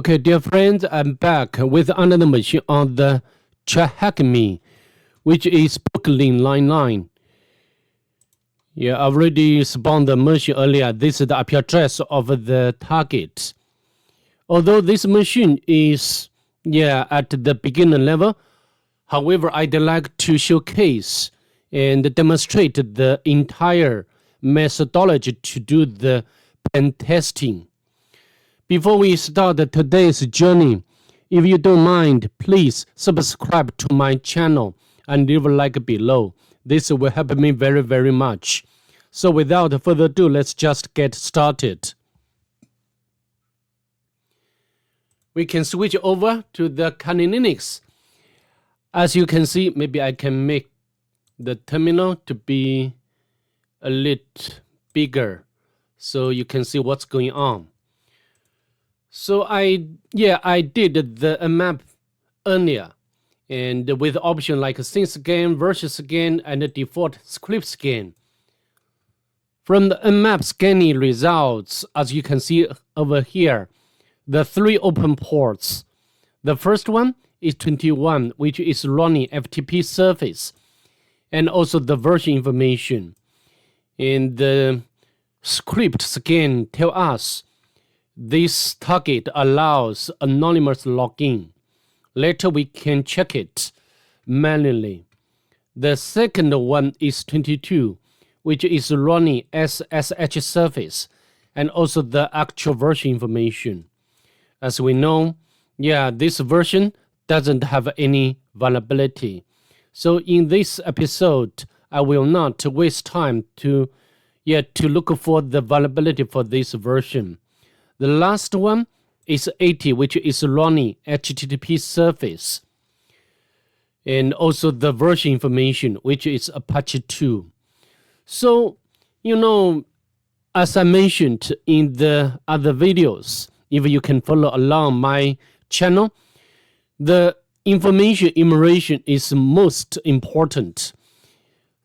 Okay, dear friends, I'm back with another machine on the Tryhackme, which is Brooklyn Line. Yeah, I already spawned the machine earlier. This is the IP address of the target. Although this machine is, at the beginner level, however, I'd like to showcase and demonstrate the entire methodology to do the pen testing. Before we start today's journey, if you don't mind, please subscribe to my channel and leave a like below. This will help me very, very much. So without further ado, let's just get started. We can switch over to the Kali Linux. As you can see, maybe I can make the terminal to be a little bigger so you can see what's going on. So I did the map earlier, and with option like sync scan, version scan, and the default script scan. From the map scanning results, as you can see over here, the three open ports. The first one is 21, which is running FTP service, and also the version information. And the script scan tell us this target allows anonymous login. Later we can check it manually. The second one is 22, which is running SSH service and also the actual version information. As we know, this version doesn't have any vulnerability. So in this episode, I will not waste time to look for the vulnerability for this version. The last one is 80, which is running HTTP service. And also the version information, which is Apache 2. So, as I mentioned in the other videos, if you can follow along my channel, the information enumeration is most important.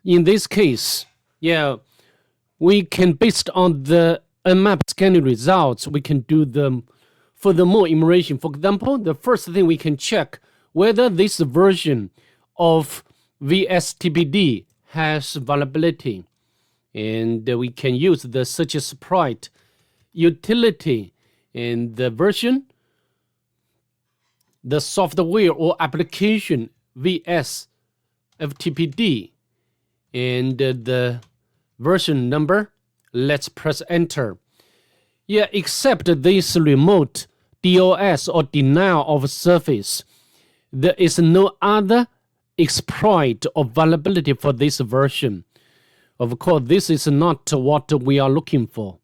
In this case, we can, based on the map scanning results, we can do the furthermore enumeration. For example, the first thing we can check whether this version of VSTPD has vulnerability. And we can use the search sprite utility and the version, the software or application VSFTPD, and the version number. Let's press enter. Except this remote DOS or denial of service, there is no other exploit or vulnerability for this version. Of course, this is not what we are looking for.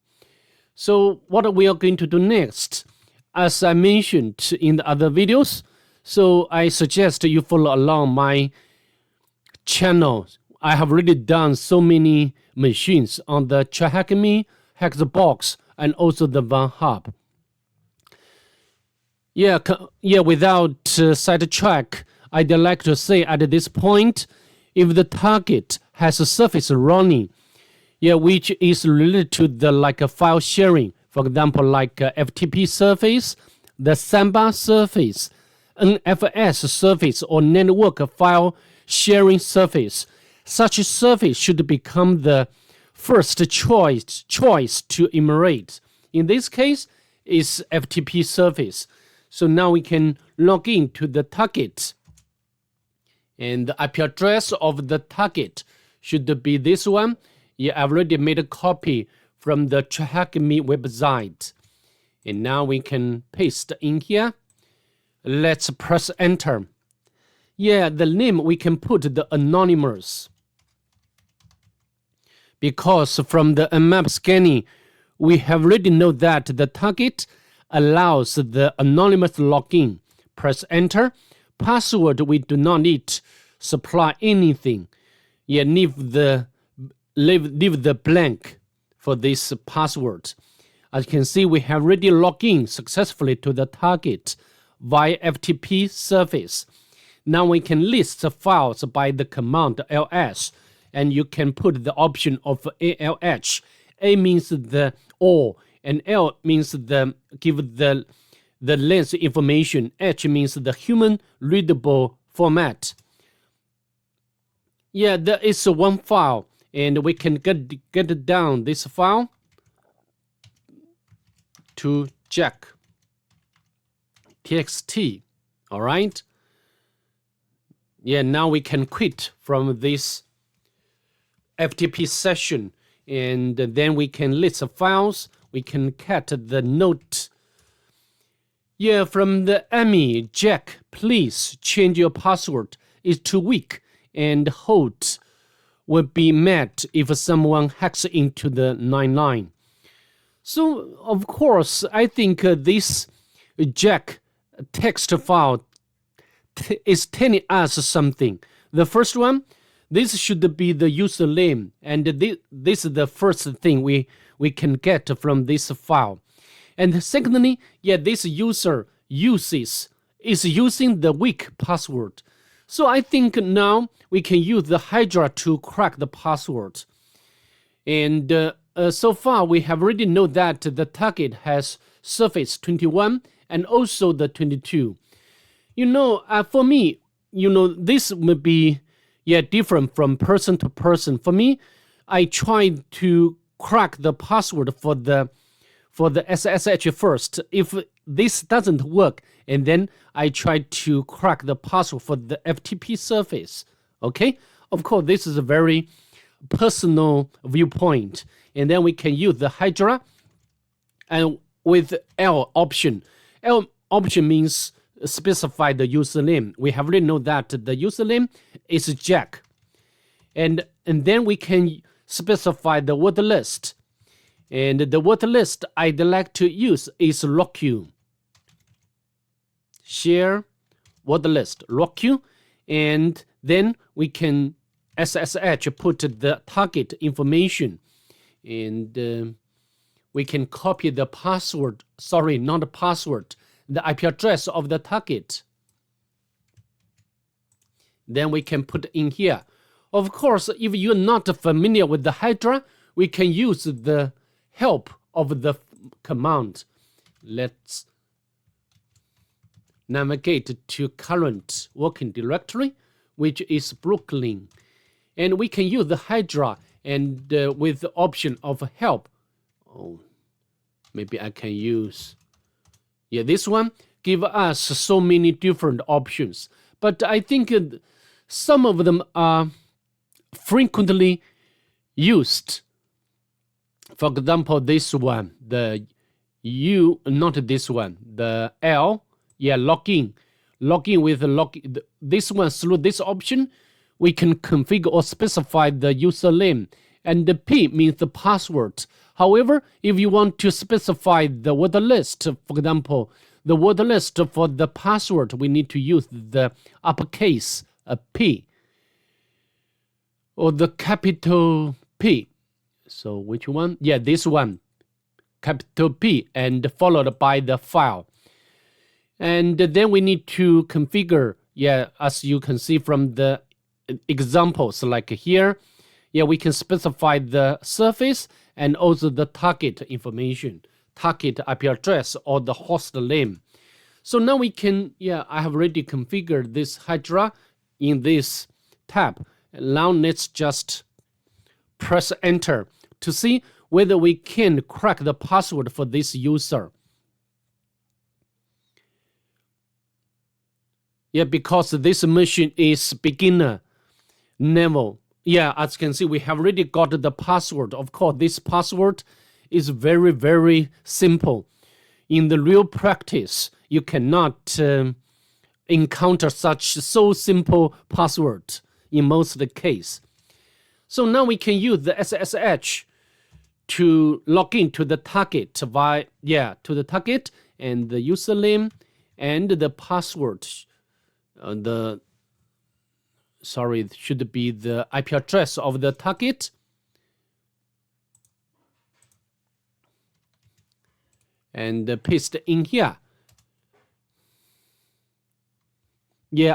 So what we are going to do next, as I mentioned in the other videos, so I suggest you follow along my channel. I have already done so many machines on the Tryhackme, Hexbox, and also the Van Hub. Without sidetrack, I'd like to say at this point, if the target has a service running, which is related to the file sharing, for example, FTP service, the Samba service, NFS service, or network file sharing service, such a service should become the first choice to enumerate. In this case, is FTP service. So now we can log in to the target. And the IP address of the target should be this one. I've already made a copy from the Tryhackme website. And now we can paste in here. Let's press enter. The name we can put the anonymous. Because from the map scanning, we have already know that the target allows the anonymous login. Press enter. Password, we do not need to supply anything. Leave the blank for this password. As you can see, we have already logged in successfully to the target via FTP service. Now we can list the files by the command ls, and you can put the option of ALH. A means the all, and L means the give the the length information. H means the human readable format. Yeah, there is one file, and we can get down this file to jack.txt. All right. Yeah, now we can quit from this FTP session, and then we can list the files. We can cut the note. Yeah, from the Amy, Jack, please change your password. It's too weak, and hold will be met if someone hacks into the 99. So, of course, I think this Jack text file is telling us something. The first one, this should be the username, and this is the first thing we can get from this file. And secondly, yeah, this user is using the weak password. So I think now we can use the Hydra to crack the password. And so far, we have already know that the target has surface 21 and also the 22. For me, this will be different from person to person. For me, I tried to crack the password for the SSH first. If this doesn't work, and then I try to crack the password for the FTP surface. Okay, of course, this is a very personal viewpoint, and then we can use the Hydra and with L option. L option means specify the username. We already know that the username is Jack, and then we can specify the word list. And the word list I'd like to use is RockQ. Share word list, RockQ, and then we can SSH put the target information, and we can copy the password. Sorry, not the password. The IP address of the target. Then we can put in here. Of course, if you're not familiar with the Hydra, we can use the help of the command. Let's navigate to current working directory, which is Brooklyn. And we can use the Hydra and with the option of help. Oh, maybe I can use... Yeah, this one give us so many different options. But I think some of them are frequently used. For example, this one, the U, not this one, the L, login. Login with this one through this option, we can configure or specify the username. And the P means the password. However, if you want to specify the word list, for example, the word list for the password, we need to use the uppercase P or the capital P. So which one? Yeah, this one, capital P, and followed by the file. And then we need to configure, as you can see from the examples, like here, we can specify the surface and also the target information, target IP address or the host name. So now we can, I have already configured this Hydra in this tab. Now let's just press enter to see whether we can crack the password for this user. Because this machine is beginner level. As you can see, we have already got the password. Of course, this password is very, very simple. In the real practice, you cannot encounter so simple password in most of the case. So now we can use the SSH to log into the target to the target and the username and the password. It should be the IP address of the target. And paste in here.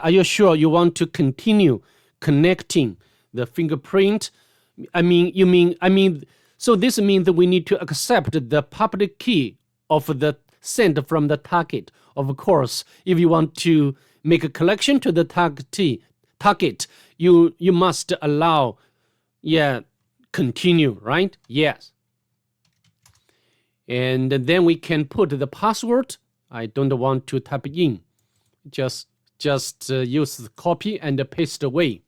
Are you sure you want to continue connecting the fingerprint? So this means that we need to accept the public key of the sent from the target. Of course, if you want to make a collection to the target, you must allow, continue, right? Yes. And then we can put the password. I don't want to type in. Just use the copy and paste away.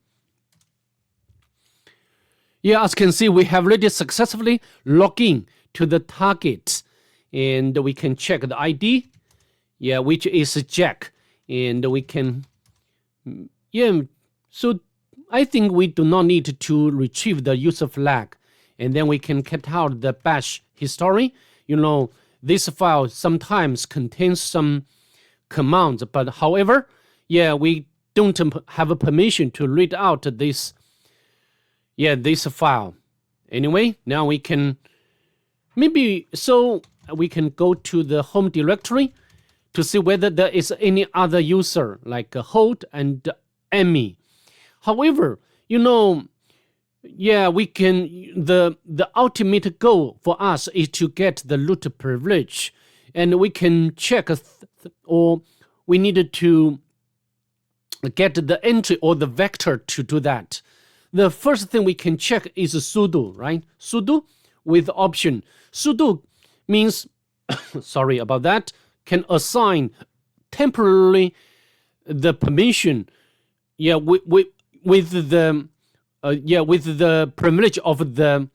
Yeah, as you can see, we have already successfully logged in to the target. And we can check the ID, which is Jack. And we can, so I think we do not need to retrieve the user flag. And then we can cut out the bash history. This file sometimes contains some commands, but however, we don't have a permission to read out this file. Anyway, now we can we can go to the home directory to see whether there is any other user like Holt and Emmy. However, we can, the ultimate goal for us is to get the root privilege, and we can check or we needed to get the entry or the vector to do that. The first thing we can check is sudo, right? Sudo with option. Sudo means, sorry about that, can assign temporarily the permission, with the privilege of the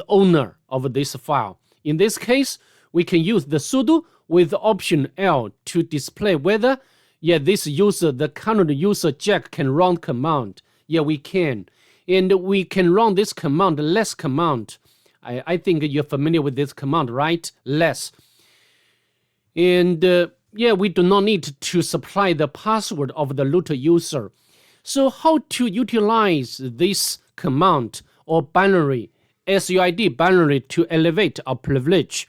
owner of this file. In this case, we can use the sudo with option L to display whether this user, the current user Jack, can run command. We can. And we can run this command, less command. I think you're familiar with this command, right? Less. And we do not need to supply the password of the root user. So how to utilize this command or binary, SUID binary, to elevate our privilege?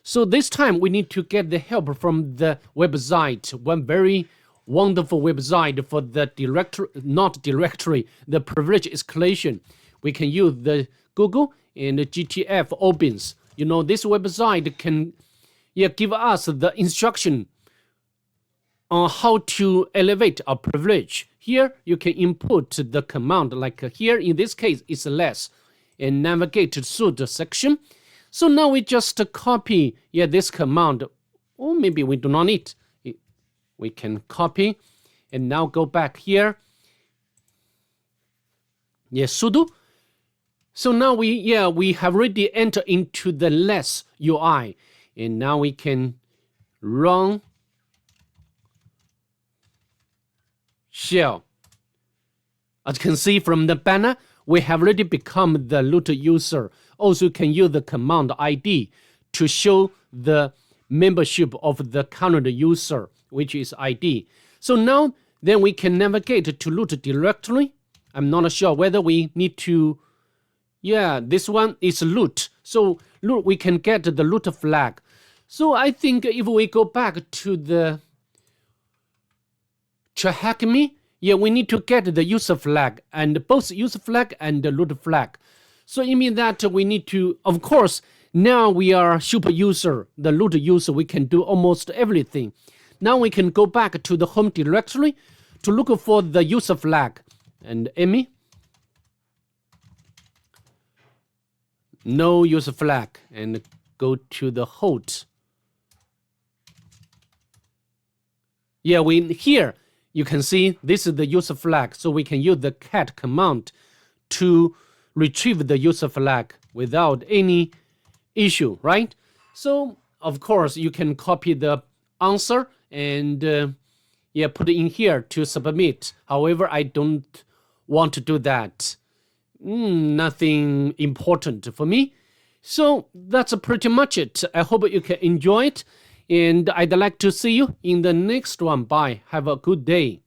So this time we need to get the help from the website, one very wonderful website for the the privilege escalation. We can use the Google and the GTF opens. This website can give us the instruction on how to elevate our privilege. Here you can input the command, like here in this case it's less, and navigate through the section. So now we just copy this command, or maybe we do not need it. We can copy and now go back here. Sudo. So now we have already entered into the less UI, and now we can run shell. As you can see from the banner, we have already become the root user. Also, you can use the command ID to show the membership of the current user, which is ID. So now, then we can navigate to root directory. I'm not sure whether we need to, this one is root. So root, we can get the root flag. So I think if we go back to the Tryhackme, we need to get the user flag, and both user flag and the root flag. So it means that we need to, of course, now we are super user, the root user, we can do almost everything. Now we can go back to the home directory to look for the user flag. And Emmy, no user flag, and go to the Holt. Here you can see this is the user flag, so we can use the cat command to retrieve the user flag without any issue, right? So of course you can copy the answer and put it in here to submit. However, I don't want to do that. Nothing important for me. So that's pretty much it. I hope you can enjoy it, and I'd like to see you in the next one. Bye. Have a good day.